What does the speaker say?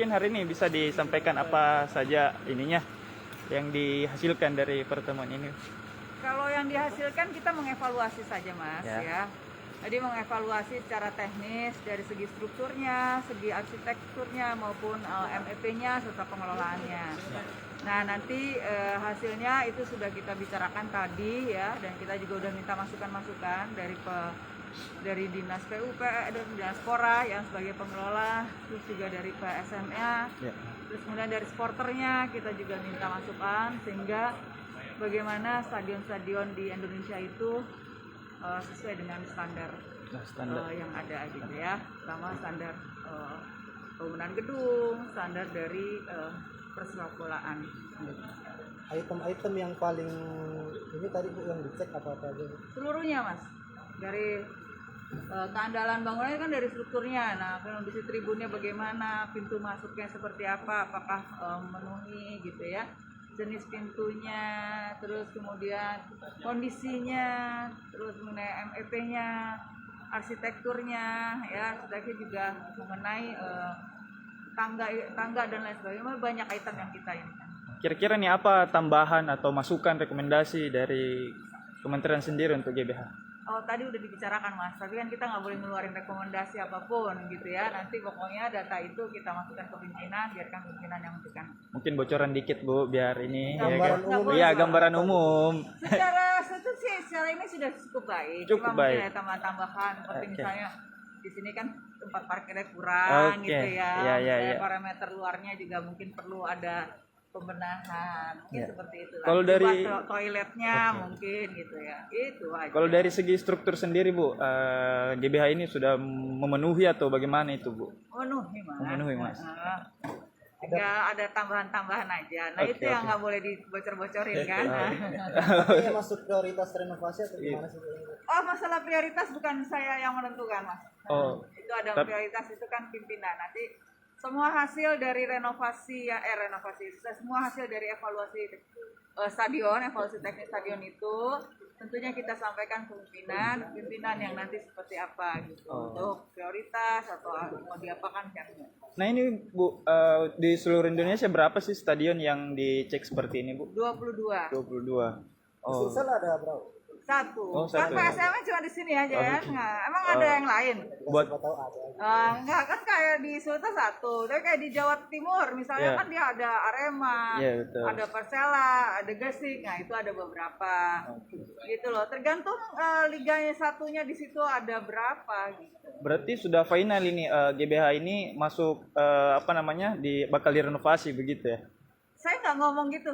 mungkin hari ini bisa disampaikan apa saja ininya yang dihasilkan dari pertemuan ini. Kalau yang dihasilkan kita mengevaluasi saja Mas ya. Jadi mengevaluasi secara teknis dari segi strukturnya, segi arsitekturnya maupun MEP-nya serta pengelolaannya. Nah nanti hasilnya itu sudah kita bicarakan tadi ya, dan kita juga udah minta masukan-masukan dari Dinas PUP dan Dinas Pora yang sebagai pengelola, terus juga dari PSM-nya, terus kemudian dari supporternya kita juga minta masukan sehingga bagaimana stadion-stadion di Indonesia itu sesuai dengan standar yang ada gitu ya, sama standar bangunan gedung, standar dari persepak bolaan. Item-item yang paling ini tadi Bu yang dicek apa aja? Seluruhnya Mas, dari keandalan bangunannya kan dari strukturnya. Nah kondisi tribunnya bagaimana, pintu masuknya seperti apa, apakah memenuhi gitu ya, jenis pintunya, terus kemudian kondisinya, terus mengenai MEP-nya, arsitekturnya, ya, arsitektur juga mengenai tangga dan lain sebagainya. Banyak item yang kita ini. Kira-kira nih apa tambahan atau masukan rekomendasi dari kementerian sendiri untuk GBH? Oh tadi udah dibicarakan Mas, tapi kan kita nggak boleh ngeluarin rekomendasi apapun gitu ya. Nanti pokoknya data itu kita masukkan ke pimpinan, biarkan pimpinan yang menentukan. Mungkin bocoran dikit Bu, biar ini Gambaran umum. Iya, gambaran umum. Secara ini sudah cukup baik. Cukup Cuma baik. mungkin ada tambahan-tambahan, seperti misalnya di sini kan tempat parkirnya kurang gitu ya. Iya. Parameter luarnya juga mungkin perlu ada pembenahan, mungkin seperti itu. Kalau dari toiletnya mungkin gitu ya, itu aja. Kalau dari segi struktur sendiri Bu, GBH ini sudah memenuhi atau bagaimana itu Bu? Memenuhi Mas. Ada tambahan-tambahan aja. Nah itu yang nggak boleh dibocor-bocorin kan. Ini masuk prioritas renovasi atau gimana sih? Oh masalah prioritas bukan saya yang menentukan Mas. Itu ada prioritas itu kan pimpinan. Nanti semua hasil dari semua hasil dari evaluasi evaluasi teknis stadion itu tentunya kita sampaikan ke pimpinan yang nanti seperti apa gitu, untuk prioritas atau mau diapakan yang. Nah ini Bu, di seluruh Indonesia berapa sih stadion yang dicek seperti ini Bu? 22. 22. Sulsel ada berapa? Satu. Satu. Kan PSM cuma di sini aja ya. Nah, emang ada yang lain? Buat Siapa tahu ada. Enggak kan kayak di Sultan satu, tapi kayak di Jawa Timur misalnya kan dia ada Arema, ada Persela, ada Gresik, nah itu ada beberapa, gitu loh. Tergantung liganya satunya di situ ada berapa gitu. Berarti sudah final ini GBH ini masuk bakal direnovasi begitu ya? Saya nggak ngomong gitu.